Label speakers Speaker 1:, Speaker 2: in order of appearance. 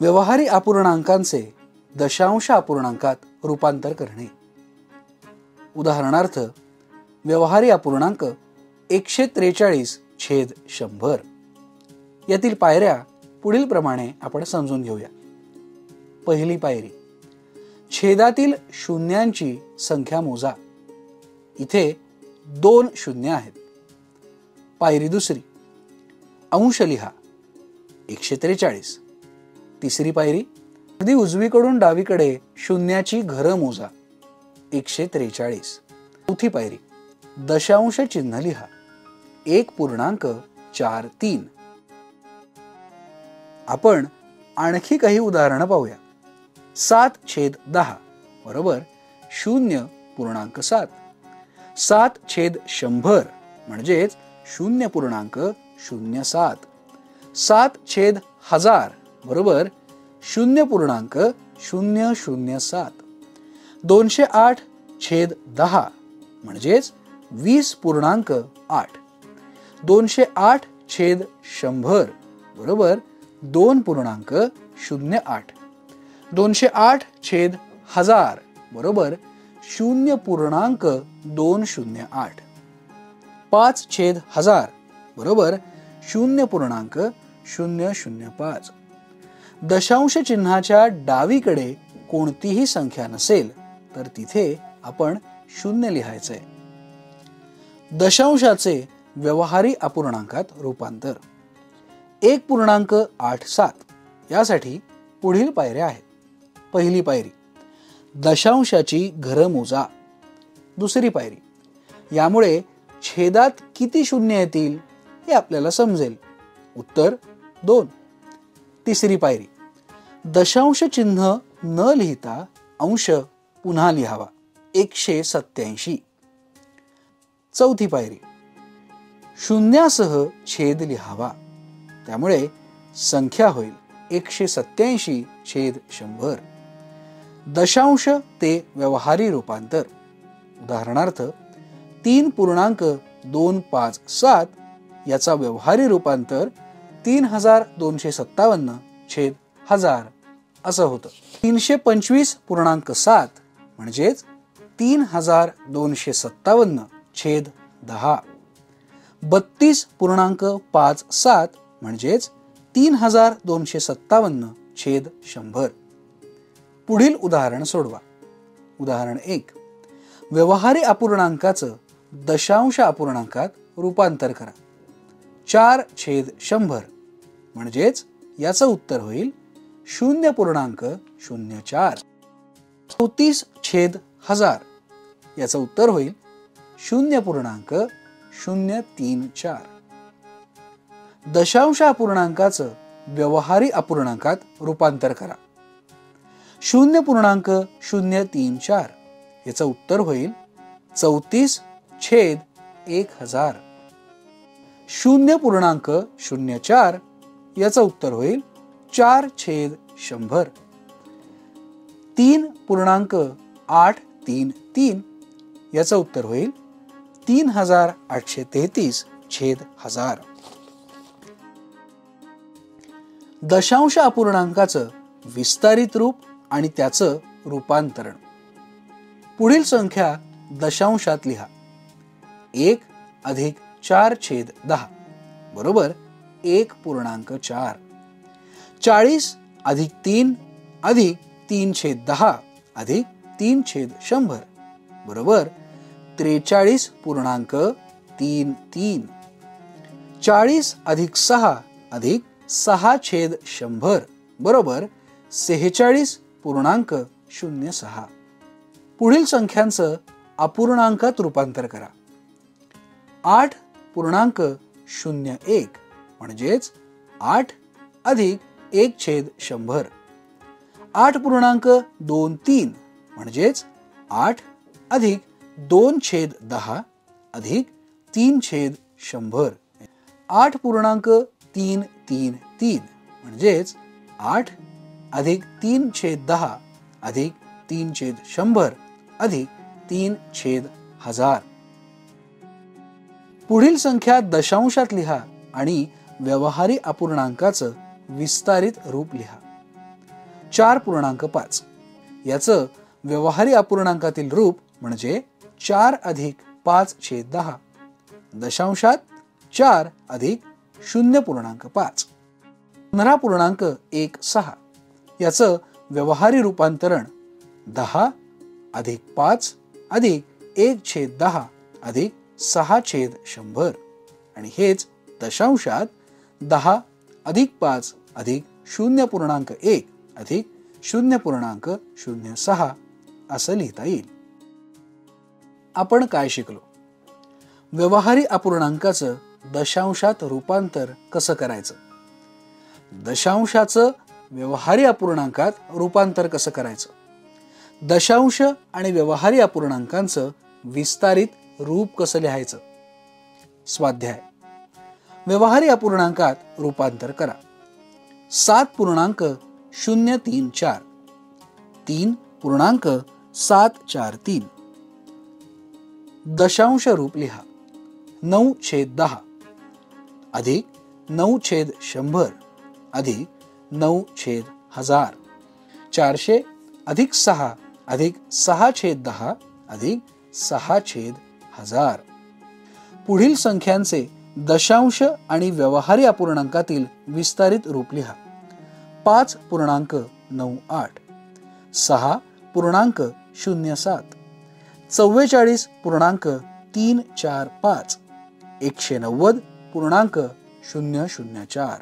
Speaker 1: व्यवहारी अपूर्णांकांचे दशांश अपूर्णांकात रूपांतर करणे। उदाहरणार्थ व्यवहारी अपूर्णांक 143/100। यातील पायऱ्या पुढील प्रमाणे आपण समजून घेऊया। पहिली पायरी, छेदातील शून्यांची संख्या मोजा। इथे 2 शून्य आहेत। पायरी दुसरी, अंश लिहा 143। तिसरी पायरी, अगदी उजवीकडून डावीकडे शून्याची घरं मोजा 143। चौथी पायरी, दशांश चिन्ह लिहा 1.43। आपण आणखी काही उदाहरणं पाहूया। 7/10 बरोबर 0.7। 7/100 म्हणजेच 0.07। 7/1000 बरोबर 0.007। 208/10 म्हणजेच 20.8। 208/100 बरोबर 2.08। 208/1000 बरोबर 0.208। 5/1000 बरोबर 0.005। दशांश चिन्हाच्या डावीकडे कोणतीही संख्या नसेल तर तिथे आपण 0 लिहायचे। दशांशाचे व्यवहारी अपूर्णांकात रूपांतर। 1.87 यासाठी पुढील पायऱ्या आहेत। पहिली पायरी, दशांशाची घरं मोजा। दुसरी पायरी, यामुळे छेदात किती शून्य येतील हे आपल्याला समजेल। उत्तर 2। तिसरी पायरी, दशांश चिन्ह न लिहिता अंश पुन्हा लिहावा 187। चौथी पायरी, शून्यासह छेद लिहावा, त्यामुळे संख्या होईल 187/100। दशांश ते व्यवहारी रूपांतर। उदाहरणार्थ 3.257 याचा व्यवहारी रूपांतर 3257/1000 असं होतं। 325.7 म्हणजेच 3257/10। 32.57 म्हणजेच 3257/100। पुढील उदाहरण सोडवा। उदाहरण 1, व्यवहारी अपूर्णांकाचं दशांश अपूर्णांकात रूपांतर करा। 4/100 म्हणजेच याचं उत्तर होईल 0.04। 34/1000 याचं उत्तर होईल 0.034। दशांश अपूर्णांकाचं व्यवहारी अपूर्णांकात रूपांतर करा। 0.034 याचं उत्तर होईल 34/1000। 0.04 याचं उत्तर होईल 4/100। 3.833 याचं उत्तर होईल 3833/1000। दशांश अपूर्णांकाचं विस्तारित रूप आणि त्याचं रूपांतरण। पुढील संख्या दशांशात लिहा। 1 + 4/10 बरोबर 1.4। 40 + 3 + 3/10 + 3/100 बरोबर 43.33। 40 + 6 + 6/100 बरोबर 46.06। पुढील संख्यांचं अपूर्णांकात रूपांतर करा। 8.01 म्हणजेच 8 + 1/100। 8.23 म्हणजेच 8 + 2/10 + 3/100। 8.333 म्हणजेच 8 + 3/10 + 3/100 + 3/1000। पुढील संख्या दशांशात लिहा आणि व्यवहारी अपूर्णांकाचं विस्तारित रूप लिहा। 4.5. याचं व्यवहारी अपूर्णांकातील रूप म्हणजे 4 अधिक 5/10. दशांशात 4 अधिक 0.5. 15.16. याचं व्यवहारी रूपांतरण 10 अधिक 5 अधिक 1/10 अधिक 6/100. आणि हेच दशांशात 10 अधिक 5 अधिक 0.1 अधिक 0.06 असं लिहिता येईल. आपण काय शिकलो? व्यवहारी अपूर्णांकाचं दशांशात रूपांतर कसं करायचं, दशांशाचं व्यवहारी अपूर्णांकात रूपांतर कसं करायचं, दशांश आणि व्यवहारी अपूर्णांकांचं विस्तारित रूप कसं लिहायचं. स्वाध्याय. व्यवहारी अपूर्णांकात रूपांतर करा. 7.034 3.743. दशांश रूप लिहा. 9/10 अधिक 9/100 अधिक 9/1000. 400 अधिक 6 अधिक 6/10 अधिक 6/1000. पुढील संख्यांचे दशांश आणि व्यवहारी अपूर्णांकातील विस्तारित रूप लिहा. 5.98 6.07 44.345 190.004